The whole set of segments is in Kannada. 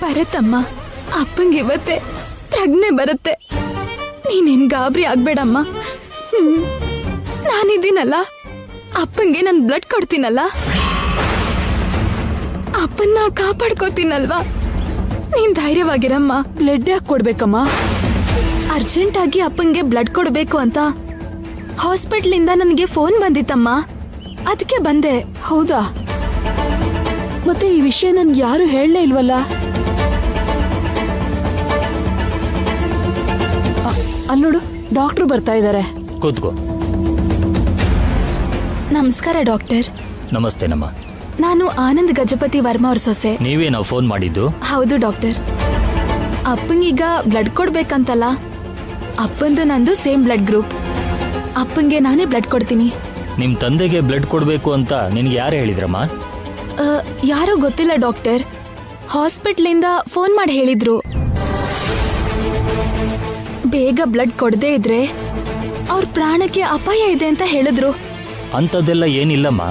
ಬರತ್ತಮ್ಮ, ಅಪ್ಪಂಗೆ ಇವತ್ತೇ ಪ್ರಜ್ಞೆ ಬರುತ್ತೆ. ನೀನೇನ್ ಗಾಬರಿ ಆಗ್ಬೇಡಮ್ಮ. ನಾನಿದ್ದೀನಲ್ಲ, ಅಪ್ಪಂಗೆ ನಾನು ಬ್ಲಡ್ ಕೊಡ್ತೀನಲ್ಲ, ಅಪ್ಪನ್ನ ಕಾಪಾಡ್ಕೋತೀನಲ್ವಾ. ನೀನ್ ಧೈರ್ಯವಾಗಿರಮ್ಮ. ಬ್ಲಡ್ ಯಾಕೆ ಕೊಡ್ಬೇಕಮ್ಮ? ಅರ್ಜೆಂಟ್ ಆಗಿ ಅಪ್ಪಂಗೆ ಬ್ಲಡ್ ಕೊಡ್ಬೇಕು ಅಂತ ಹಾಸ್ಪಿಟ್ಲಿಂದ ನನಗೆ ಫೋನ್ ಬಂದಿತ್ತಮ್ಮ, ಅದಕ್ಕೆ ಬಂದೆ. ಹೌದಾ? ಮತ್ತೆ ಈ ವಿಷಯ ನನ್ಗೆ ಯಾರು ಹೇಳಲೇ ಇಲ್ವಲ್ಲ. ಅಲ್ಲಿ ನೋಡು, ಡಾಕ್ಟ್ರು ಬರ್ತಾ ಇದ್ದಾರೆ. ಕೂತ್ಕೋ. ನಮಸ್ಕಾರ ಡಾಕ್ಟರ್. ನಮಸ್ತೆ ನಮ್ಮ. ನಾನು ಆನಂದ್ ಗಜಪತಿ ವರ್ಮಾ ಅವ್ರ ಸೊಸೆ. ನೀವೇನಾ ಫೋನ್ ಮಾಡಿದ್ದು? ಹೌದು ಡಾಕ್ಟರ್. ಅಪ್ಪಂಗೀಗ ಬ್ಲಡ್ ಕೊಡ್ಬೇಕಂತಲ್ಲ, ಅಪ್ಪಂದು ನಂದು ಸೇಮ್ ಬ್ಲಡ್ ಗ್ರೂಪ್. ಅಪ್ಪಂಗೆ ನಾನೇ ಬ್ಲಡ್ ಕೊಡ್ತೀನಿ. ನಿಮ್ ತಂದೆಗೆ ಬ್ಲಡ್ ಕೊಡ್ಬೇಕು ಅಂತ ನಿನ್ಗೆ ಯಾರು ಹೇಳಿದ್ರಮ್ಮ? ಯಾರೋ ಗೊತ್ತಿಲ್ಲ ಡಾಕ್ಟರ್, ಹಾಸ್ಪಿಟ್ಲಿಂದ ಫೋನ್ ಮಾಡಿ ಹೇಳಿದ್ರು. ಬೇಗ ಬ್ಲಡ್ ಕೊಡದೇ ಇದ್ರೆ ಅವ್ರ ಪ್ರಾಣಕ್ಕೆ ಅಪಾಯ ಇದೆ ಅಂತ ಹೇಳಿದ್ರು. ಅಂಥದ್ದೆಲ್ಲ ಏನಿಲ್ಲಮ್ಮ,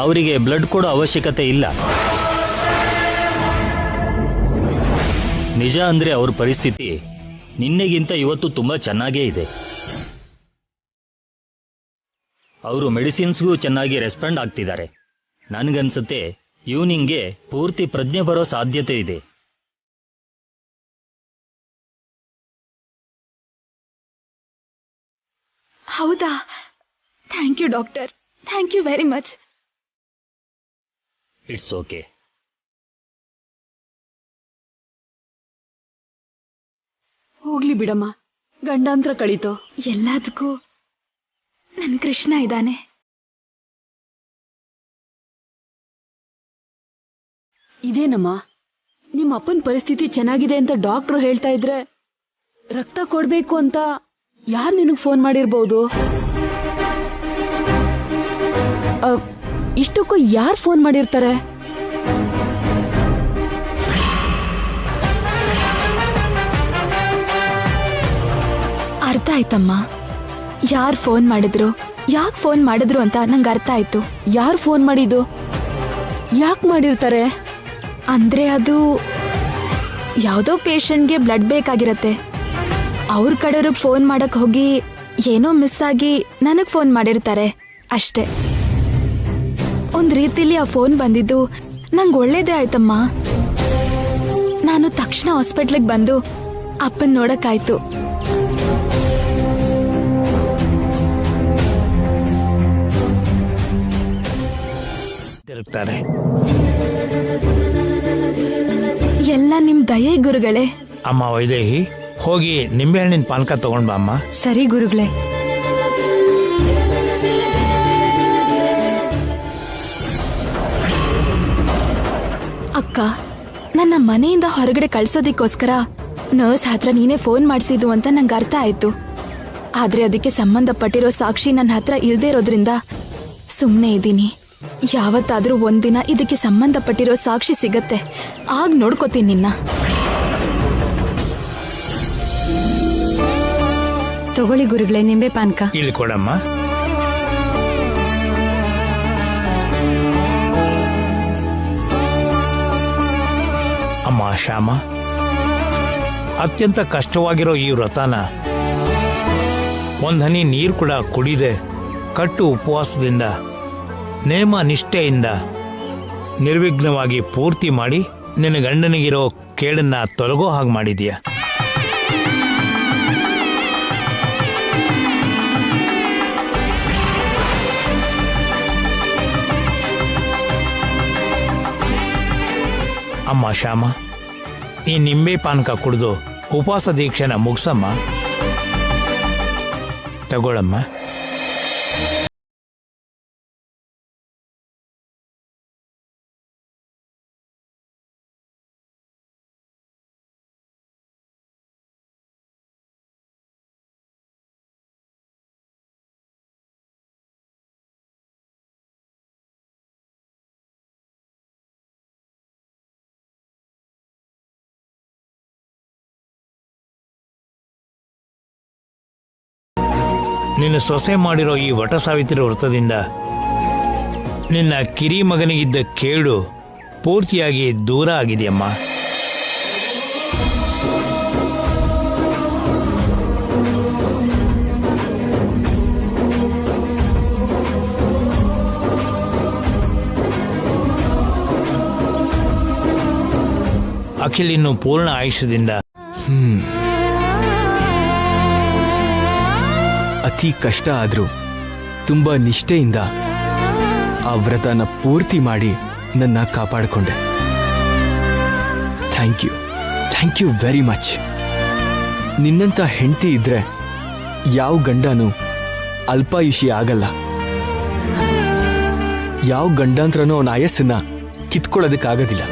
ಅವರಿಗೆ ಬ್ಲಡ್ ಕೊಡೋ ಅವಶ್ಯಕತೆ ಇಲ್ಲ. ನಿಜ ಅಂದ್ರೆ ಅವ್ರ ಪರಿಸ್ಥಿತಿ ನಿನ್ನೆಗಿಂತ ಇವತ್ತು ತುಂಬಾ ಚೆನ್ನಾಗೇ ಇದೆ. ಅವರು ಮೆಡಿಸಿನ್ಸ್ಗೂ ಚೆನ್ನಾಗಿ ರೆಸ್ಪಾಂಡ್ ಆಗ್ತಿದ್ದಾರೆ. ನನಗನ್ಸುತ್ತೆ ಈವ್ನಿಂಗ್ಗೆ ಪೂರ್ತಿ ಪ್ರಜ್ಞೆ ಬರೋ ಸಾಧ್ಯತೆ ಇದೆ. ಹೌದಾ? Thank you doctor, thank you very much. It's okay. ಹೋಗ್ಲಿ ಬಿಡಮ್ಮ, ಗಂಡಾಂತರ ಕಳೀತು. ಎಲ್ಲದಕ್ಕೂ ನನ್ ಕೃಷ್ಣ ಇದ್ದಾನೆ. ಇದೇನಮ್ಮ, ನಿಮ್ಮ ಅಪ್ಪನ ಪರಿಸ್ಥಿತಿ ಚೆನ್ನಾಗಿದೆ ಅಂತ ಡಾಕ್ಟ್ರು ಹೇಳ್ತಾ ಇದ್ರೆ ರಕ್ತ ಕೊಡ್ಬೇಕು ಅಂತ ಯಾರು ನಿನಗೆ ಫೋನ್ ಮಾಡಿರ್ಬೋದು? ಇಷ್ಟಕ್ಕೂ ಯಾರು ಫೋನ್ ಮಾಡಿರ್ತಾರೆ? ಅರ್ಥ ಆಯ್ತಮ್ಮ, ಯಾರು ಫೋನ್ ಮಾಡಿದ್ರು, ಯಾಕೆ ಫೋನ್ ಮಾಡಿದ್ರು ಅಂತ ನಂಗೆ ಅರ್ಥ ಆಯ್ತು. ಯಾರು ಫೋನ್ ಮಾಡಿದ್ದು? ಯಾಕೆ ಮಾಡಿರ್ತಾರೆ? ಅಂದ್ರೆ ಅದು ಯಾವುದೋ ಪೇಷಂಟ್ಗೆ ಬ್ಲಡ್ ಬೇಕಾಗಿರತ್ತೆ. ಅವ್ರ ಕಡೆಯವ್ರಿಗೆ ಫೋನ್ ಮಾಡಕ್ ಹೋಗಿ ಏನೋ ಮಿಸ್ ಆಗಿ ನನಗ್ ಫೋನ್ ಮಾಡಿರ್ತಾರೆ ಅಷ್ಟೇ. ಒಂದ್ ರೀತಿಲಿ ಆ ಫೋನ್ ಬಂದಿದ್ದು ನಂಗೆ ಒಳ್ಳೇದೇ ಆಯ್ತಮ್ಮ. ನಾನು ತಕ್ಷಣ ಹಾಸ್ಪಿಟ್ಲಿಗೆ ಬಂದು ಅಪ್ಪನ್ ನೋಡಕ್ಕಾಯ್ತು. ಎಲ್ಲ ನಿಮ್ ದಯೆ ಗುರುಗಳೇ. ಅಮ್ಮ ವೈದೇಹಿ, ಹೋಗಿ ನಿಂಬೆಹಣ್ಣಿನ ಪಾನಕ ತಗೊಂಡ್ ಬಾ ಅಮ್ಮ. ಸರಿ ಗುರುಗಳೇ. ಅಕ್ಕ, ನನ್ನ ಮನೆಯಿಂದ ಹೊರಗಡೆ ಕಳ್ಸೋದಿಕ್ಕೋಸ್ಕರ ನರ್ಸ್ ಹತ್ರ ನೀನೇ ಫೋನ್ ಮಾಡಿಸಿದ್ದು ಅಂತ ನಂಗೆ ಅರ್ಥ ಆಯ್ತು. ಆದ್ರೆ ಅದಕ್ಕೆ ಸಂಬಂಧಪಟ್ಟಿರೋ ಸಾಕ್ಷಿ ನನ್ನ ಹತ್ರ ಇಲ್ದೇ ಇರೋದ್ರಿಂದ ಸುಮ್ಮನೆ ಇದ್ದೀನಿ. ಯಾವತ್ತಾದ್ರೂ ಒಂದಿನ ಇದಕ್ಕೆ ಸಂಬಂಧಪಟ್ಟಿರೋ ಸಾಕ್ಷಿ ಸಿಗತ್ತೆ, ಆಗ ನೋಡ್ಕೋತೀನಿ ನಿನ್ನ. ತಗೊಳ್ಳಿ ಗುರುಗಳೇ, ನಿಂಬೆ ಪಾನಕ. ಇಲ್ಲಿ ಕೊಡಮ್ಮ. ಅಮ್ಮ ಶ್ಯಾಮ, ಅತ್ಯಂತ ಕಷ್ಟವಾಗಿರೋ ಈ ವ್ರತನ ಒಂದ್ ಹನಿ ನೀರು ಕೂಡ ಕುಡಿದೆ ಕಟ್ಟು ಉಪವಾಸದಿಂದ ನೇಮ ನಿಷ್ಠೆಯಿಂದ ನಿರ್ವಿಘ್ನವಾಗಿ ಪೂರ್ತಿ ಮಾಡಿ ನಿನ್ನ ಗಂಡನಿಗಿರೋ ಕೇಳನ್ನ ತೊಲಗೋ ಹಾಗೆ ಮಾಡಿದೀಯ. ಅಮ್ಮ ಶ್ಯಾಮ, ಈ ನಿಂಬೆ ಪಾನಕ ಕುಡಿದು ಉಪವಾಸ ದೀಕ್ಷೆನ ಮುಗಿಸಮ್ಮ. ತಗೊಳಮ್ಮ. ನಿನ್ನ ಸೊಸೆ ಮಾಡಿರೋ ಈ ವಟ ಸಾವಿತ್ರಿ ವ್ರತದಿಂದ ನಿನ್ನ ಕಿರಿ ಮಗನಿಗಿದ್ದ ಕೇಡು ಪೂರ್ತಿಯಾಗಿ ದೂರ ಆಗಿದೆಯಮ್ಮ. ಅಖಿಲ್ ಇನ್ನು ಪೂರ್ಣ ಆಯುಷ್ಯದಿಂದ ಅತಿ ಕಷ್ಟ ಆದ್ರೂ ತುಂಬಾ ನಿಷ್ಠೆಯಿಂದ ಆ ವ್ರತನ ಪೂರ್ತಿ ಮಾಡಿ ನನ್ನ ಕಾಪಾಡಿಕೊಂಡೆ. Thank you very much. ನಿನ್ನಂತ ಹೆಂಡತಿ ಇದ್ರೆ ಯಾವ ಗಂಡನೂ ಅಲ್ಪಾಯುಷಿ ಆಗಲ್ಲ. ಯಾವ ಗಂಡಂತ್ರನೂ ಅವನ ಆಯಸ್ಸನ್ನ ಕಿತ್ಕೊಳ್ಳೋದಕ್ಕಾಗೋದಿಲ್ಲ.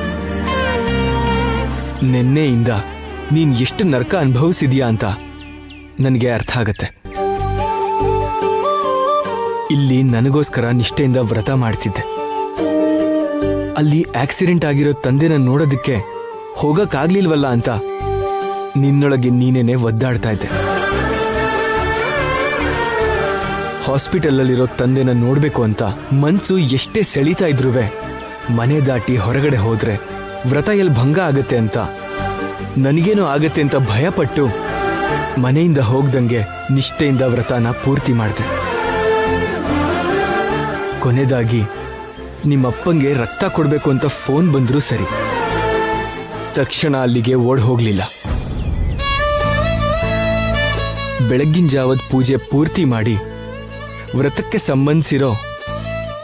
ನಿನ್ನೆಯಿಂದ ನೀನ್ ಎಷ್ಟು ನರಕ ಅನುಭವಿಸಿದೀಯಾ ಅಂತ ನನಗೆ ಅರ್ಥ ಆಗತ್ತೆ. ಇಲ್ಲಿ ನನಗೋಸ್ಕರ ನಿಷ್ಠೆಯಿಂದ ವ್ರತ ಮಾಡ್ತಿದ್ದೆ. ಅಲ್ಲಿ ಆಕ್ಸಿಡೆಂಟ್ ಆಗಿರೋ ತಂದೆನ ನೋಡೋದಕ್ಕೆ ಹೋಗಕ್ಕಾಗ್ಲಿಲ್ವಲ್ಲ ಅಂತ ನಿನ್ನೊಳಗೆ ನೀನೇನೆ ಒದ್ದಾಡ್ತಾ ಇದ್ದೆ. ಹಾಸ್ಪಿಟಲಲ್ಲಿರೋ ತಂದೆನ ನೋಡ್ಬೇಕು ಅಂತ ಮನ್ಸು ಎಷ್ಟೇ ಸೆಳೀತಾ ಇದ್ರುವೆ ಮನೆ ದಾಟಿ ಹೊರಗಡೆ ಹೋದ್ರೆ ವ್ರತ ಎಲ್ಲಿ ಭಂಗ ಆಗತ್ತೆ ಅಂತ, ನನಗೇನೋ ಆಗತ್ತೆ ಅಂತ ಭಯಪಟ್ಟು ಮನೆಯಿಂದ ಹೋಗ್ದಂಗೆ ನಿಷ್ಠೆಯಿಂದ ವ್ರತನ ಪೂರ್ತಿ ಮಾಡಿದೆ. ಕೊನೆದಾಗಿ ನಿಮ್ಮಪ್ಪಂಗೆ ರಕ್ತ ಕೊಡ್ಬೇಕು ಅಂತ ಫೋನ್ ಬಂದ್ರೂ ಸರಿ, ತಕ್ಷಣ ಅಲ್ಲಿಗೆ ಓಡ್ ಹೋಗ್ಲಿಲ್ಲ. ಬೆಳಗ್ಗಿನ ಜಾವದ ಪೂಜೆ ಪೂರ್ತಿ ಮಾಡಿ ವ್ರತಕ್ಕೆ ಸಂಬಂಧಿಸಿರೋ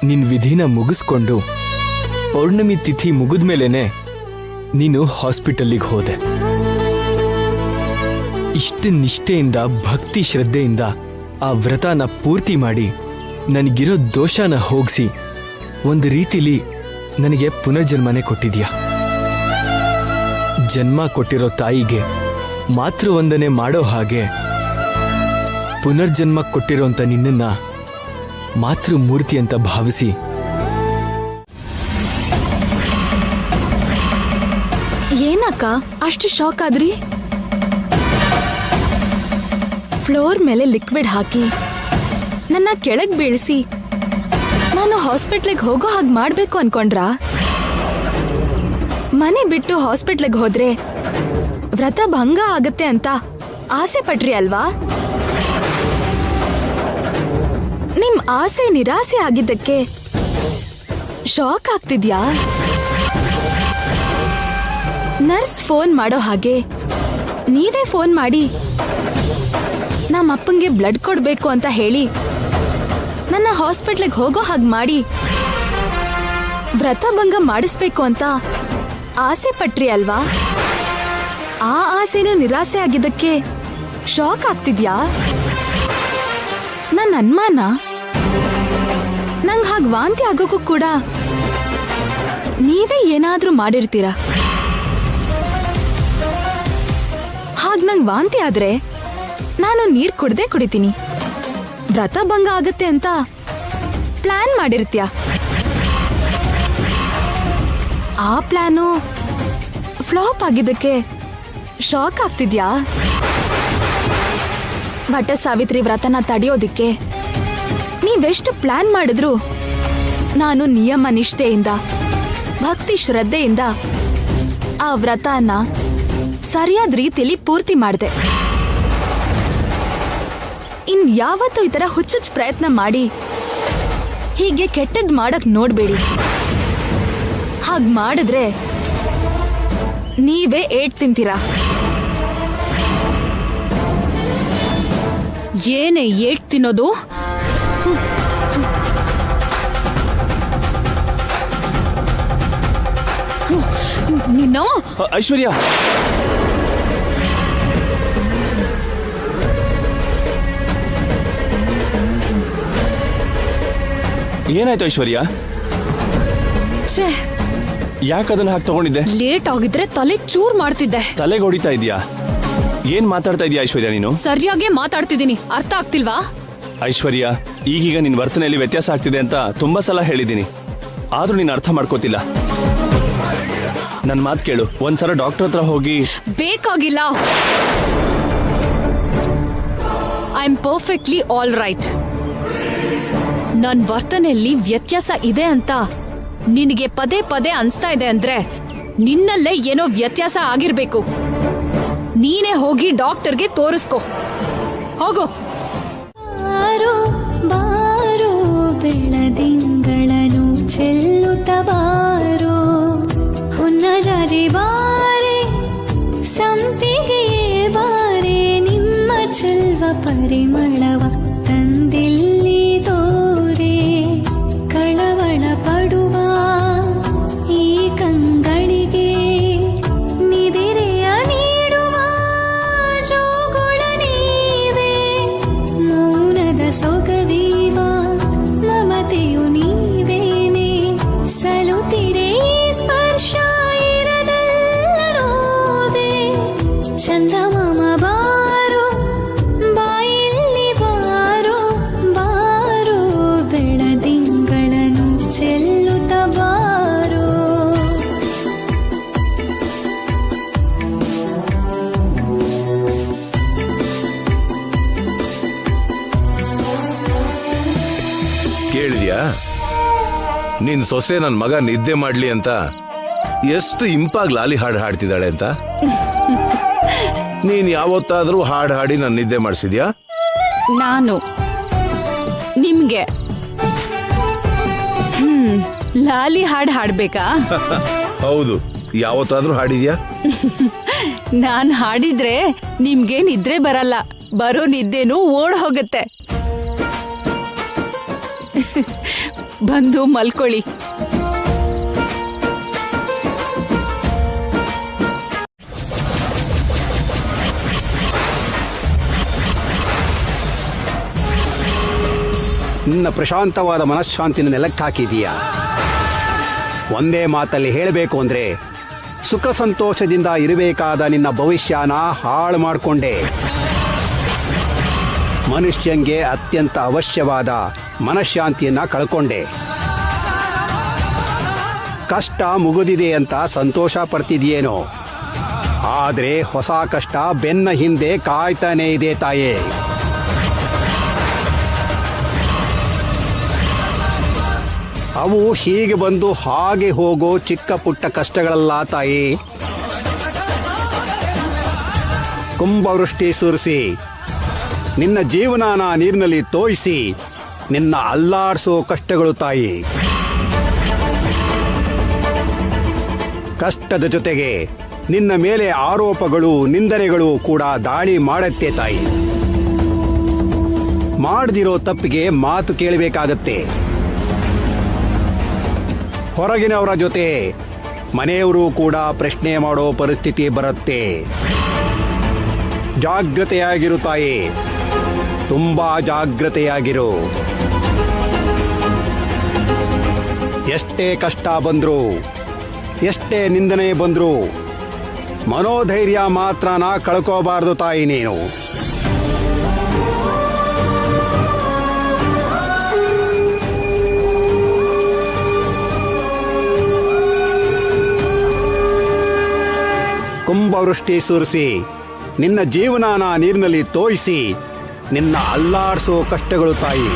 ನಿನ್ ವಿಧಿನ ಮುಗಿಸ್ಕೊಂಡು ಪೌರ್ಣಮಿ ತಿಥಿ ಮುಗಿದ್ಮೇಲೆನೆ ನೀನು ಹಾಸ್ಪಿಟಲ್ಲಿಗೆ ಹೋದೆ. ಇಷ್ಟು ನಿಷ್ಠೆಯಿಂದ ಭಕ್ತಿ ಶ್ರದ್ಧೆಯಿಂದ ಆ ವ್ರತನ ಪೂರ್ತಿ ಮಾಡಿ ನನಗಿರೋ ದೋಷನ ಹೋಗಿಸಿ ಒಂದು ರೀತಿಲಿ ನನಗೆ ಪುನರ್ಜನ್ಮನೆ ಕೊಟ್ಟಿದ್ಯಾ. ಜನ್ಮ ಕೊಟ್ಟಿರೋ ತಾಯಿಗೆ ಮಾತೃವಂದನೆ ಮಾಡೋ ಹಾಗೆ ಪುನರ್ಜನ್ಮ ಕೊಟ್ಟಿರೋಂಥ ನಿನ್ನನ್ನ ಮಾತೃಮೂರ್ತಿ ಅಂತ ಭಾವಿಸಿ ಏನಕ್ಕ ಅಷ್ಟು ಶಾಕ್ ಆದ್ರಿ? ಫ್ಲೋರ್ ಮೇಲೆ ಲಿಕ್ವಿಡ್ ಹಾಕಿ ನನ್ನ ಕೆಳಗ್ ಬೀಳಿಸಿ ನಾನು ಹಾಸ್ಪಿಟ್ಲಿಗೆ ಹೋಗೋ ಹಾಗೆ ಮಾಡ್ಬೇಕು ಅನ್ಕೊಂಡ್ರಾ? ಮನೆ ಬಿಟ್ಟು ಹಾಸ್ಪಿಟ್ಲಿಗೆ ಹೋದ್ರೆ ವ್ರತ ಭಂಗ ಆಗತ್ತೆ ಅಂತ ಆಸೆ ಪಟ್ರಿ ಅಲ್ವಾ? ನಿಮ್ ಆಸೆ ನಿರಾಸೆ ಆಗಿದ್ದಕ್ಕೆ ಶಾಕ್ ಆಗ್ತಿದ್ಯಾ? ನರ್ಸ್ ಫೋನ್ ಮಾಡೋ ಹಾಗೆ ನೀವೇ ಫೋನ್ ಮಾಡಿ ನಮ್ಮ ಅಪ್ಪಂಗೆ ಬ್ಲಡ್ ಕೊಡ್ಬೇಕು ಅಂತ ಹೇಳಿ ನನ್ನ ಹಾಸ್ಪಿಟ್ಲಿಗೆ ಹೋಗೋ ಹಾಗೆ ಮಾಡಿ ವ್ರತ ಭಂಗ ಮಾಡಿಸ್ಬೇಕು ಅಂತ ಆಸೆ ಪಟ್ರಿ ಅಲ್ವಾ? ಆ ಆಸೆನೂ ನಿರಾಸೆ ಆಗಿದ್ದಕ್ಕೆ ಶಾಕ್ ಆಗ್ತಿದ್ಯಾ? ನನ್ನ ಅನುಮಾನ ನಂಗೆ ಹಾಗೆ ವಾಂತಿ ಆಗೋಕ್ಕೂ ಕೂಡ ನೀವೇ ಏನಾದ್ರೂ ಮಾಡಿರ್ತೀರ. ಹಾಗೆ ನಂಗೆ ವಾಂತಿ ಆದ್ರೆ ನಾನು ನೀರ್ ಕುಡ್ದೇ ಕುಡಿತೀನಿ. ವ್ರತ ಭಂಗ ಆಗತ್ತೆ ಅಂತ ಪ್ಲಾನ್ ಮಾಡಿರ್ತೀಯ. ಆ ಪ್ಲಾನು ಫ್ಲಾಪ್ ಆಗಿದ್ದಕ್ಕೆ ಶಾಕ್ ಆಗ್ತಿದ್ಯಾ? ವಟ ಸಾವಿತ್ರಿ ವ್ರತನ ತಡೆಯೋದಿಕ್ಕೆ ನೀವೆಷ್ಟು ಪ್ಲಾನ್ ಮಾಡಿದ್ರು ನಾನು ನಿಯಮ ನಿಷ್ಠೆಯಿಂದ ಭಕ್ತಿ ಶ್ರದ್ಧೆಯಿಂದ ಆ ವ್ರತನ ಸರಿಯಾದ ರೀತಿಯಲ್ಲಿ ಪೂರ್ತಿ ಮಾಡಿದೆ. ಇನ್ ಯಾವತ್ತೂ ಈ ತರ ಹುಚ್ಚುಚ್ಚು ಪ್ರಯತ್ನ ಮಾಡಿ ಹೀಗೆ ಕೆಟ್ಟದ್ ಮಾಡಕ್ ನೋಡ್ಬೇಡಿ. ಹಾಗ್ ಮಾಡಿದ್ರೆ ನೀವೇ ಏಟ್ ತಿಂತೀರಾ. ಏನೇ ಏಟ್ ತಿನ್ನೋದು? ನಿನ್ನ ಐಶ್ವರ್ಯ, ಏನಾಯ್ತು ಐಶ್ವರ್ಯ? ಯಾಕದನ್ನ ಹಾಕಿ ತಗೊಂಡಿದ್ದೆ? ಲೇಟ್ ಆಗಿದ್ರೆ ತಲೆ ಚೂರ್ ಮಾಡ್ತಿದ್ದೆ. ತಲೆಗೆ ಹೊಡಿತಾ ಇದೀಯಾ? ಏನ್ ಮಾತಾಡ್ತಾ ಇದೀಯ ಐಶ್ವರ್ಯ ನೀನು? ಸರಿಯಾಗಿ ಮಾತಾಡ್ತಿದ್ದೀನಿ, ಅರ್ಥ ಆಗ್ತಿಲ್ವಾ? ಐಶ್ವರ್ಯ, ಈಗೀಗ ನಿನ್ ವರ್ತನೆಯಲ್ಲಿ ವ್ಯತ್ಯಾಸ ಆಗ್ತಿದೆ ಅಂತ ತುಂಬಾ ಸಲ ಹೇಳಿದ್ದೀನಿ, ಆದ್ರೂ ನೀನ್ ಅರ್ಥ ಮಾಡ್ಕೋತಿಲ್ಲ. ನನ್ ಮಾತು ಕೇಳು, ಒಂದ್ಸಲ ಡಾಕ್ಟರ್ ಹತ್ರ ಹೋಗಿ. ಬೇಕಾಗಿಲ್ಲ. I am perfectly all right. ನನ್ ವರ್ತನೆಯಲ್ಲಿ ವ್ಯತ್ಯಾಸ ಇದೆ ಅಂತ ನಿನಗೆ ಪದೇ ಪದೇ ಅನ್ಸ್ತಾ ಇದೆ ಅಂದ್ರೆ ನಿನ್ನಲ್ಲೇ ಏನೋ ವ್ಯತ್ಯಾಸ ಆಗಿರ್ಬೇಕು. ನೀನೇ ಹೋಗಿ ಡಾಕ್ಟರ್ಗೆ ತೋರಿಸ್ಕೊ. ಹೋಗು. ಬಾರೋ ಬಾರೋ ಬೆಳದಿಂಗಳನು ಚೆಲ್ಲುತ್ತ ಬಾರೋ, ಹೊನ್ನ ಜಾಜಿ ಬಾರೆ ಪರಿಮಳವ ತಂದಿಲ್ಲಿ ತೋರೆ ಕಳವಳ ಪಡುವ ಈ ಕಂಗಳಿಗೆ ನಿದಿರೆಯ ನೀಡುವ ಜೋಗುಳ ನೀವೇ ಮೌನದ ಸೊಗವೀವ ಮಮತೆಯು ನೀವೇನೆ ಸಲುತ್ತಿರೆ ಸ್ಪರ್ಶ ಇರದಲ್ಲ ನೋವೆ ಚಂದಮಾಮ ಬಾರೋ ಬಾಯಲ್ಲಿ ಬಾರೋ ಬಾರೋ ಬೆಳದಿಂಗಳನ್ನು ಚೆಲ್ಲುತ್ತ ಬಾರೋ ಕೇಳಿದ್ಯಾ ನಿನ್ ಸೊಸೆ ನನ್ ಮಗ ನಿದ್ದೆ ಮಾಡ್ಲಿ ಅಂತ ಎಷ್ಟು ಇಂಪಾಗಿ ಲಾಲಿ ಹಾಡು ಹಾಡ್ತಿದ್ದಾಳೆ ಅಂತ. ನೀನ್ ಯಾವತ್ತಾದ್ರೂ ಹಾಡು ಹಾಡಿ ನನ್ ನಿದ್ದೆ ಮಾಡಿಸಿದ್ಯಾ? ನಾನು ನಿಮ್ಗೆ ಲಾಲಿ ಹಾಡ್ ಹಾಡ್ಬೇಕಾ? ಹೌದು, ಯಾವತ್ತಾದ್ರೂ ಹಾಡಿದ್ಯಾ? ನಾನ್ ಹಾಡಿದ್ರೆ ನಿಮ್ಗೆ ನಿದ್ರೆ ಬರಲ್ಲ, ಬರೋ ನಿದ್ದೆನೂ ಓಡ್ ಹೋಗುತ್ತೆ. ಬಂದು ಮಲ್ಕೊಳ್ಳಿ. ನಿನ್ನ ಪ್ರಶಾಂತವಾದ ಮನಃಶಾಂತಿನ ನೆಲಕ್ಕೆ ಹಾಕಿದೀಯಾ. ಒಂದೇ ಮಾತಲ್ಲಿ ಹೇಳಬೇಕು ಅಂದ್ರೆ ಸುಖ ಸಂತೋಷದಿಂದ ಇರಬೇಕಾದ ನಿನ್ನ ಭವಿಷ್ಯನ ಹಾಳು ಮಾಡಿಕೊಂಡೆ. ಮನುಷ್ಯಂಗೆ ಅತ್ಯಂತ ಅವಶ್ಯವಾದ ಮನಃಶಾಂತಿಯನ್ನ ಕಳ್ಕೊಂಡೆ. ಕಷ್ಟ ಮುಗಿದಿದೆ ಅಂತ ಸಂತೋಷ ಪಡ್ತಿದ್ಯೇನೋ, ಆದ್ರೆ ಹೊಸ ಕಷ್ಟ ಬೆನ್ನ ಹಿಂದೆ ಕಾಯ್ತಾನೆ ಇದೆ ತಾಯೇ. ಅವು ಹೀಗೆ ಬಂದು ಹಾಗೆ ಹೋಗೋ ಚಿಕ್ಕ ಪುಟ್ಟ ಕಷ್ಟಗಳಲ್ಲ ತಾಯಿ. ಕುಂಭವೃಷ್ಟಿ ಸುರಿಸಿ ನಿನ್ನ ಜೀವನಾನ ನೀರಿನಲ್ಲಿ ತೋಯಿಸಿ ನಿನ್ನ ಅಲ್ಲಾಡಿಸೋ ಕಷ್ಟಗಳು ತಾಯಿ. ಕಷ್ಟದ ಜೊತೆಗೆ ನಿನ್ನ ಮೇಲೆ ಆರೋಪಗಳು ನಿಂದನೆಗಳು ಕೂಡ ದಾಳಿ ಮಾಡತ್ತೆ ತಾಯಿ. ಮಾಡದಿರೋ ತಪ್ಪಿಗೆ ಮಾತು ಕೇಳಬೇಕಾಗತ್ತೆ. ಹೊರಗಿನವರ ಜೊತೆ ಮನೆಯವರು ಕೂಡ ಪ್ರಶ್ನೆ ಮಾಡೋ ಪರಿಸ್ಥಿತಿ ಬರುತ್ತೆ. ಜಾಗ್ರತೆಯಾಗಿರು ತಾಯಿ, ತುಂಬಾ ಜಾಗ್ರತೆಯಾಗಿರು. ಎಷ್ಟೇ ಕಷ್ಟ ಬಂದ್ರು, ಎಷ್ಟೇ ನಿಂದನೆ ಬಂದ್ರು ಮನೋಧೈರ್ಯ ಮಾತ್ರನ ಕಳ್ಕೋಬಾರ್ದು ತಾಯಿ ನೀನು. ಕುಂಭವೃಷ್ಟಿ ಸುರಿಸಿ ನಿನ್ನ ಜೀವನಾನ ನೀರಿನಲ್ಲಿ ತೋಯಿಸಿ ನಿನ್ನ ಅಲ್ಲಾಡಿಸೋ ಕಷ್ಟಗಳು ತಾಯಿ.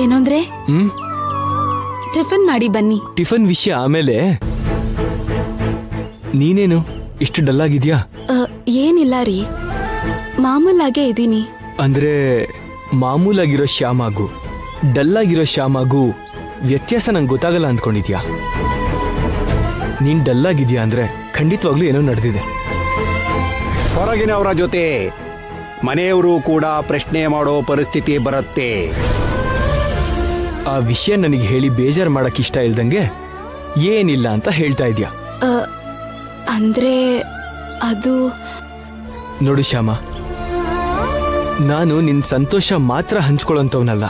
ಏನಂದ್ರೆ ಟಿಫನ್ ಮಾಡಿ ಬನ್ನಿ. ಟಿಫನ್ ವಿಷಯ ಆಮೇಲೆ, ನೀನೇನು ಇಷ್ಟು ಡಲ್ ಆಗಿದ್ಯಾ? ಏನಿಲ್ಲ ರೀ, ಮಾಮೂಲಾಗೆ ಇದ್ದೀನಿ. ಅಂದ್ರೆ ಮಾಮೂಲಾಗಿರೋ ಶ್ಯಾಮಾಗು ಡಲ್ ಆಗಿರೋ ಶ್ಯಾಮಾಗು ವ್ಯತ್ಯಾಸ ನಂಗೆ ಗೊತ್ತಾಗಲ್ಲ ಅಂದ್ಕೊಂಡಿದ್ಯಾ? ನೀನ್ ಡಲ್ ಆಗಿದ್ಯಾ ಅಂದ್ರೆ ಖಂಡಿತವಾಗ್ಲೂ ಏನೋ ನಡೆದಿದೆ. ಹೊರಗಿನವರ ಜೊತೆ ಮನೆಯವರು ಕೂಡ ಪ್ರಶ್ನೆ ಮಾಡೋ ಪರಿಸ್ಥಿತಿ ಬರುತ್ತೆ. ಆ ವಿಷಯ ನನಗೆ ಹೇಳಿ ಬೇಜಾರು ಮಾಡಕ್ ಇಷ್ಟ ಇಲ್ದಂಗೆ ಏನಿಲ್ಲ ಅಂತ ಹೇಳ್ತಾ ಇದ್ಯಾ? ಅಂದ್ರೆ ಅದು ನೋಡು ಶ್ಯಾಮ, ನಾನು ನಿನ್ ಸಂತೋಷ ಮಾತ್ರ ಹಂಚ್ಕೊಳ್ಳೋಂಥವ್ನಲ್ಲ.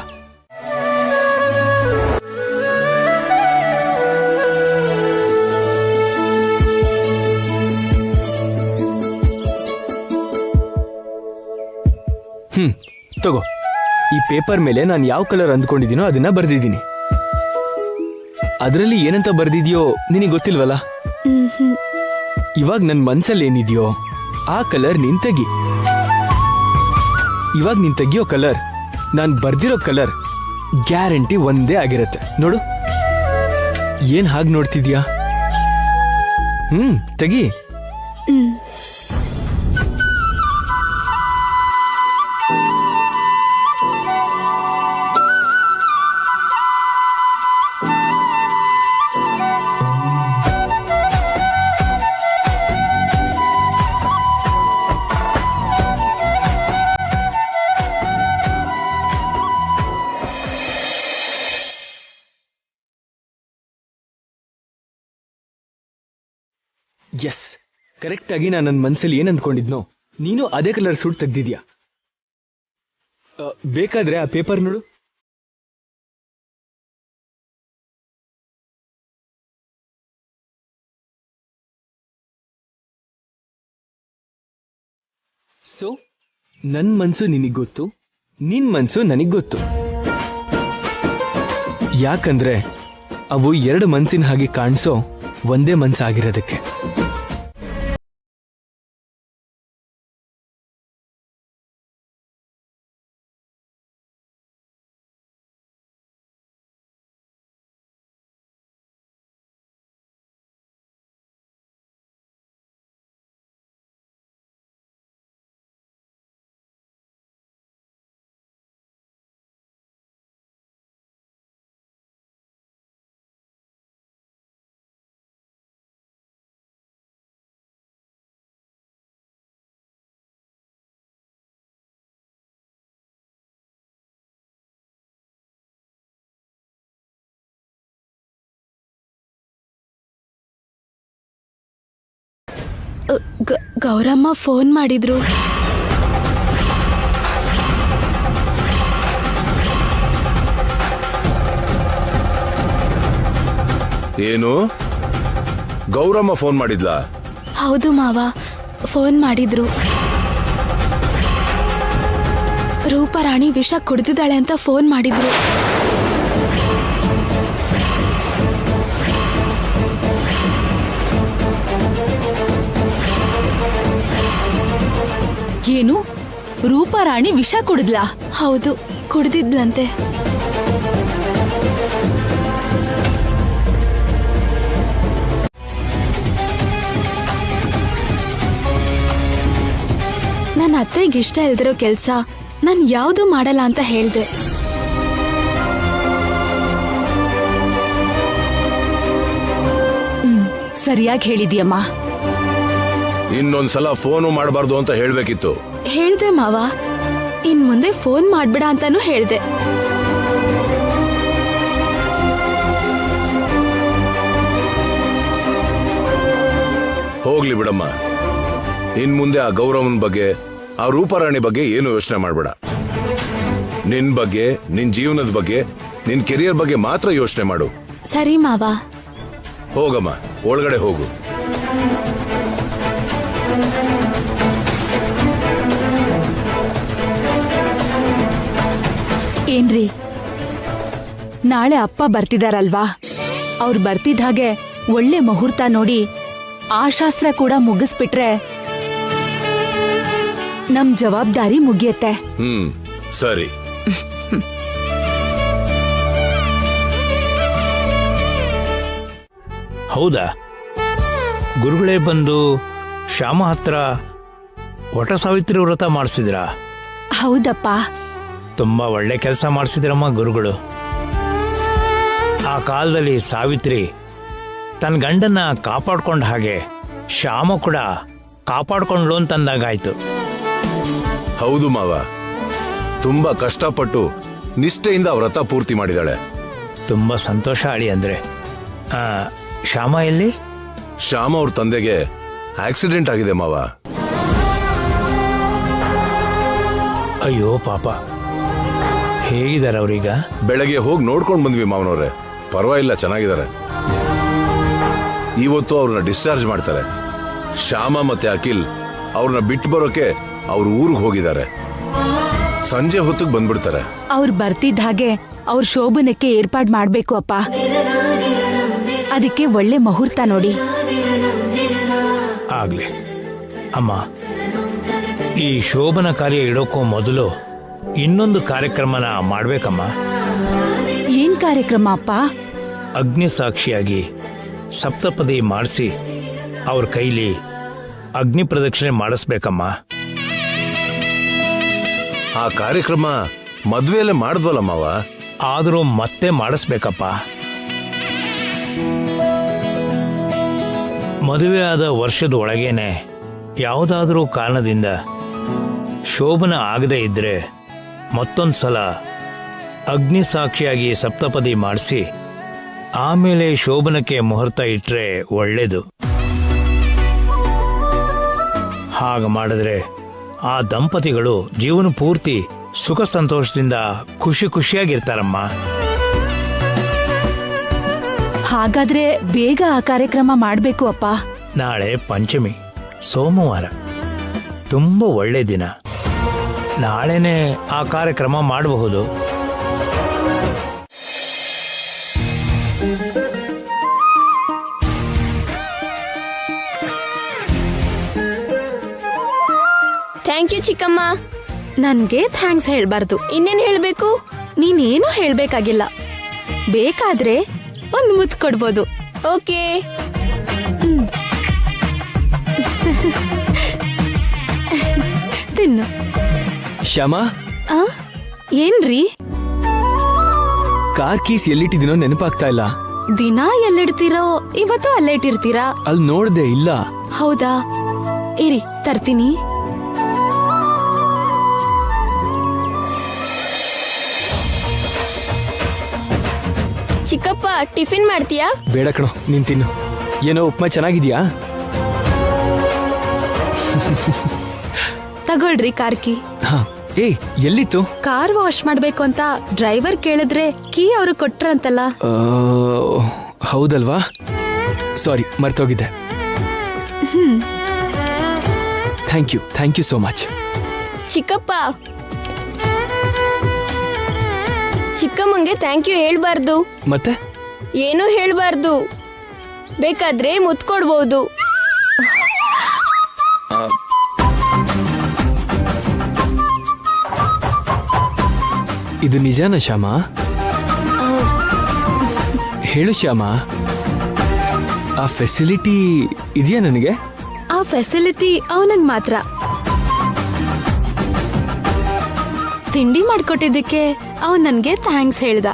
ತಗೋ, ಈ ಪೇಪರ್ ಮೇಲೆ ನಾನು ಯಾವ ಕಲರ್ ಅಂದ್ಕೊಂಡಿದ್ದೀನೋ ಅದನ್ನ ಬರ್ದಿದ್ದೀನಿ. ಅದರಲ್ಲಿ ಏನಂತ ಬರ್ದಿದ್ಯೋ ನಿನಗೆ ಗೊತ್ತಿಲ್ವಲ್ಲ. ಇವಾಗ ನನ್ನ ಮನ್ಸಲ್ಲಿ ಏನಿದೆಯೋ ಆ ಕಲರ್ ನೀನ್ ತೆಗಿ. ಇವಾಗ ನೀನ್ ತೆಗಿಯೋ ಕಲರ್ ನಾನ್ ಬರ್ದಿರೋ ಕಲರ್ ಗ್ಯಾರಂಟಿ ಒಂದೇ ಆಗಿರತ್ತೆ. ನೋಡು, ಏನ್ ಹಾಗೆ ನೋಡ್ತಿದ್ಯಾ? ತೆಗಿ. ಎಸ್, ಕರೆಕ್ಟಾಗಿ ನಾನು ನನ್ನ ಮನಸ್ಸಲ್ಲಿ ಏನು ಅಂದ್ಕೊಂಡಿದ್ನೋ ನೀನು ಅದೇ ಕಲರ್ ಸೂಟ್ ತೆಗ್ದಿದ್ಯಾ. ಬೇಕಾದ್ರೆ ಆ ಪೇಪರ್ ನೋಡು. ಸೊ ನನ್ನ ಮನಸ್ಸು ನಿನಗೆ ಗೊತ್ತು, ನಿನ್ ಮನಸ್ಸು ನನಗೆ ಗೊತ್ತು. ಯಾಕಂದ್ರೆ ಅವು ಎರಡು ಮನಸ್ಸಿನ ಹಾಗೆ ಕಾಣಿಸೋ ಒಂದೇ ಮನಸ್ಸಾಗಿರೋದಕ್ಕೆ. ಗೌರಮ್ಮ ಫೋನ್ ಮಾಡಿದ್ರು. ಏನು? ಗೌರಮ್ಮ ಫೋನ್ ಮಾಡಿದ್ಲಾ? ಹೌದು ಮಾವ, ಫೋನ್ ಮಾಡಿದ್ರು. ರೂಪರಾಣಿ ವಿಷ ಕುಡ್ದಿದ್ದಾಳೆ ಅಂತ ಫೋನ್ ಮಾಡಿದ್ರು. ಏನು? ರೂಪರಾಣಿ ವಿಷ ಕುಡಿದ್ಲಾ? ಹೌದು, ಕುಡ್ದಿದ್ಲಂತೆ. ನನ್ನ ಅತ್ತೆಗೆ ಇಷ್ಟ ಇಲ್ದಿರೋ ಕೆಲ್ಸ ನಾನು ಯಾವುದು ಮಾಡಲ್ಲ ಅಂತ ಹೇಳ್ದೆ. ಸರಿಯಾಗಿ ಹೇಳಿದ್ಯಮ್ಮ. ಇನ್ನೊಂದ್ಸಲ ಫೋನು ಮಾಡಬಾರ್ದು ಅಂತ ಹೇಳ್ಬೇಕಿತ್ತು. ಹೇಳ್ದೆ ಮಾವ, ಇನ್ ಮುಂದೆ ಫೋನ್ ಮಾಡ್ಬೇಡ ಅಂತಾನು ಹೇಳ್ದೆ. ಹೋಗ್ಲಿ ಬಿಡಮ್ಮ, ಇನ್ ಮುಂದೆ ಆ ಗೌರವನ್ ಬಗ್ಗೆ, ಆ ರೂಪರಾಣಿ ಬಗ್ಗೆ ಏನು ಯೋಚನೆ ಮಾಡ್ಬೇಡ. ನಿನ್ ಬಗ್ಗೆ, ನಿನ್ ಜೀವನದ ಬಗ್ಗೆ, ನಿನ್ ಕೆರಿಯರ್ ಬಗ್ಗೆ ಮಾತ್ರ ಯೋಚನೆ ಮಾಡು. ಸರಿ ಮಾವ. ಹೋಗಮ್ಮ, ಒಳಗಡೆ ಹೋಗು. ಏನ್ರಿ, ನಾಳೆ ಅಪ್ಪ ಬರ್ತಿದಾರಲ್ವಾ? ಅವ್ರು ಬರ್ತಿದ್ದ ಹಾಗೆ ಒಳ್ಳೆ ಮುಹೂರ್ತ ನೋಡಿ ಆ ಶಾಸ್ತ್ರ ಕೂಡ ಮುಗಿಸ್ಬಿಟ್ರೆ ನಮ್ ಜವಾಬ್ದಾರಿ ಮುಗಿಯತ್ತೆ. ಸರಿ. ಹೌದಾ? ಗುರುಗಳೇ ಬಂದು ಶ್ಯಾಮ ಹತ್ರ ವಟ ಸಾವಿತ್ರಿ ವ್ರತ ಮಾಡಿಸಿದ್ರಾ? ಹೌದಪ್ಪ. ತುಂಬಾ ಒಳ್ಳೆ ಕೆಲಸ ಮಾಡಿಸಿದ್ರಮ್ಮ ಗುರುಗಳು. ಆ ಕಾಲದಲ್ಲಿ ಸಾವಿತ್ರಿ ತನ್ನ ಗಂಡನ್ನ ಕಾಪಾಡ್ಕೊಂಡ ಹಾಗೆ ಶ್ಯಾಮ ಕೂಡ ಕಾಪಾಡ್ಕೊಂಡ್ಲು ಅಂತಂದಾಗಾಯ್ತು. ಹೌದು ಮಾವ, ತುಂಬಾ ಕಷ್ಟಪಟ್ಟು ನಿಷ್ಠೆಯಿಂದ ವ್ರತ ಪೂರ್ತಿ ಮಾಡಿದಾಳೆ. ತುಂಬಾ ಸಂತೋಷ ಅಳಿ. ಅಂದ್ರೆ ಶ್ಯಾಮ ಎಲ್ಲಿ? ಶ್ಯಾಮ ಅವ್ರ ತಂದೆಗೆ ಆಕ್ಸಿಡೆಂಟ್ ಆಗಿದೆ ಮಾವ. ಅಯ್ಯೋ ಪಾಪ, ಹೇಗಿದ್ದಾರೆ ಅವ್ರೀಗ? ಬೆಳಗ್ಗೆ ಹೋಗಿ ನೋಡ್ಕೊಂಡು ಬಂದ್ವಿ ಮಾವನವ್ರೆ. ಪರವಾಗಿಲ್ಲ, ಚೆನ್ನಾಗಿದ್ದಾರೆ. ಇವತ್ತು ಅವ್ರನ್ನ ಡಿಸ್ಚಾರ್ಜ್ ಮಾಡ್ತಾರೆ. ಶ್ಯಾಮ ಮತ್ತೆ ಅಖಿಲ್ ಅವ್ರನ್ನ ಬಿಟ್ಟು ಬರೋಕೆ ಅವ್ರ ಊರಿಗೆ ಹೋಗಿದ್ದಾರೆ. ಸಂಜೆ ಹೊತ್ತಿಗೆ ಬಂದ್ಬಿಡ್ತಾರೆ. ಅವ್ರು ಬರ್ತಿದ್ದ ಹಾಗೆ ಅವ್ರ ಶೋಭನಕ್ಕೆ ಏರ್ಪಾಡ್ ಮಾಡ್ಬೇಕು ಅಪ್ಪ. ಅದಕ್ಕೆ ಒಳ್ಳೆ ಮುಹೂರ್ತ ನೋಡಿ. ಆಗ್ಲಿ ಅಮ್ಮ, ಈ ಶೋಭನ ಕಾರ್ಯ ಇಡೋಕ್ಕೂ ಮೊದಲು ಇನ್ನೊಂದು ಕಾರ್ಯಕ್ರಮನ ಮಾಡ್ಬೇಕಮ್ಮ. ಏನ್ ಕಾರ್ಯಕ್ರಮ ಅಪ್ಪ? ಅಗ್ನಿ ಸಾಕ್ಷಿಯಾಗಿ ಸಪ್ತಪದಿ ಮಾಡಿಸಿ ಅವ್ರ ಕೈಲಿ ಅಗ್ನಿ ಪ್ರದಕ್ಷಿಣೆ ಮಾಡಿಸ್ಬೇಕಮ್ಮ. ಆ ಕಾರ್ಯಕ್ರಮ ಮದ್ವೆಯಲ್ಲೇ ಮಾಡಿದ್ವಲ್ಲ ಮಾವ. ಆದರೂ ಮತ್ತೆ ಮಾಡಿಸ್ಬೇಕಪ್ಪ. ಮದುವೆ ಆದ ವರ್ಷದ ಒಳಗೇನೆ ಯಾವುದಾದ್ರೂ ಕಾರಣದಿಂದ ಶೋಭನ ಆಗದೇ ಇದ್ರೆ ಮತ್ತೊಂದ್ಸಲ ಅಗ್ನಿ ಸಾಕ್ಷಿಯಾಗಿ ಸಪ್ತಪದಿ ಮಾಡಿಸಿ ಆಮೇಲೆ ಶೋಭನಕ್ಕೆ ಮುಹೂರ್ತ ಇಟ್ರೆ ಒಳ್ಳೇದು. ಹಾಗೆ ಮಾಡಿದ್ರೆ ಆ ದಂಪತಿಗಳು ಜೀವನ ಪೂರ್ತಿ ಸುಖ ಸಂತೋಷದಿಂದ ಖುಷಿಯಾಗಿರ್ತಾರಮ್ಮ. ಹಾಗಾದ್ರೆ ಬೇಗ ಆ ಕಾರ್ಯಕ್ರಮ ಮಾಡ್ಬೇಕು ಅಪ್ಪ. ನಾಳೆ ಪಂಚಮಿ, ಸೋಮವಾರ, ತುಂಬ ಒಳ್ಳೆ ದಿನ. ನಾಳೆನೆ ಆ ಕಾರ್ಯಕ್ರಮ ಮಾಡಬಹುದು. ಥ್ಯಾಂಕ್ ಯು ಚಿಕ್ಕಮ್ಮ. ನನ್ಗೆ ಥ್ಯಾಂಕ್ಸ್ ಹೇಳ್ಬಾರ್ದು. ಇನ್ನೇನ್ ಹೇಳ್ಬೇಕು? ನೀನೇನು ಹೇಳ್ಬೇಕಾಗಿಲ್ಲ. ಬೇಕಾದ್ರೆ ಒಂದು ಮುತ್ತು ಕೊಡ್ಬೋದು. ಓಕೆ. ತಿನ್ನು. ಶ್ಯಾಮಾ, ಏನ್ರಿ? ಕಾರ್ ಕೀಸ್ ಎಲ್ಲಿಟ್ಟಿದ್ದೀನೋ ನೆನಪಾಗ್ತಾ ಇಲ್ಲ. ದಿನ ಎಲ್ಲಿಡ್ತೀರೋ ಇವತ್ತು ಅಲ್ಲೇ ಇಟ್ಟಿರ್ತೀರಾ? ಅಲ್ಲಿ ನೋಡ್ದೆ ಇಲ್ಲ. ಹೌದಾ, ಇರಿ ತರ್ತೀನಿ. ಚಿಕ್ಕಪ್ಪ, ಟಿಫಿನ್ ಮಾಡ್ತೀಯಾ? ಬೇಡ ಕಣೋ, ನೀನ್ ತಿನ್ನು. ಏನೋ ಉಪ್ಮಾ ಚೆನ್ನಾಗಿದ್ಯಾ? ತಗೊಳ್ರಿ ಕಾರ್ಕಿ. ಹಾ, ಏಯ್ ಎಲ್ಲಿತ್ತು? ಕಾರ್ ವಾಶ್ ಮಾಡ್ಬೇಕು ಅಂತ ಡ್ರೈವರ್ ಕೇಳಿದ್ರೆ ಕೀ ಅವರು ಕೊಟ್ರಂತಲ್ಲ. ಹೌದಲ್ವಾ? ಸಾರಿ, ಮರ್ತೋಗಿದ್ದೆ. Thank you so much. ಚಿಕ್ಕಪ್ಪ, ಚಿಕ್ಕಮ್ಮಂಗೆ ಥ್ಯಾಂಕ್ ಯು ಹೇಳ್ಬಾರ್ದು. ಮತ್ತೆ? ಏನೂ ಹೇಳ್ಬಾರ್ದು. ಬೇಕಾದ್ರೆ ಮುತ್ಕೊಡ್ಬೋದು. ಇದು ನಿಜಾನ ಶ್ಯಾಮಾ? ಹೇಳು ಶ್ಯಾಮಾ, ಆ ಫೆಸಿಲಿಟಿ ಇದೆಯಾ ನನಗೆ? ಆ ಫೆಸಿಲಿಟಿ ಅವನಿಗೆ ಮಾತ್ರ. ತಿಂಡಿ ಮಾಡ್ಕೊಟ್ಟಿದ್ದಕ್ಕೆ ಅವನ್ ನನ್ಗೆ ಥ್ಯಾಂಕ್ಸ್ ಹೇಳ್ದ.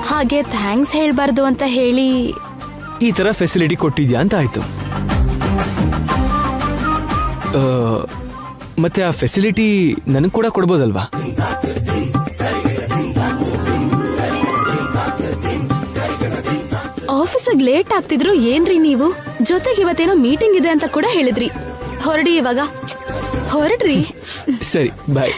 ಹಾಗೆ ಥ್ಯಾಂಕ್ಸ್ ಹೇಳ್ಬಾರ್ದು ಅಂತ ಹೇಳಿ ಈ ತರ ಫೆಸಿಲಿಟಿ ಕೊಟ್ಟಿದ್ಯಾ ಅಂತ ಆಯ್ತು. ಮತ್ತೆ ಆ ಫೆಸಿಲಿಟಿ ನನಗೆ ಕೂಡ ಕೊಡ್ಬೋದಲ್ವಾ? ಆಫೀಸಿಗೆ ಲೇಟ್ ಆಗ್ತಿದ್ರು ಏನ್ರಿ ನೀವು? ಜೊತೆಗೆ ಇವತ್ತೇನೋ ಮೀಟಿಂಗ್ ಇದೆ ಅಂತ ಕೂಡ ಹೇಳಿದ್ರಿ. ಹೊರಡಿ ಇವಾಗ, ಹೊರಡ್ರಿ. ಸರಿ, ಬಾಯ್.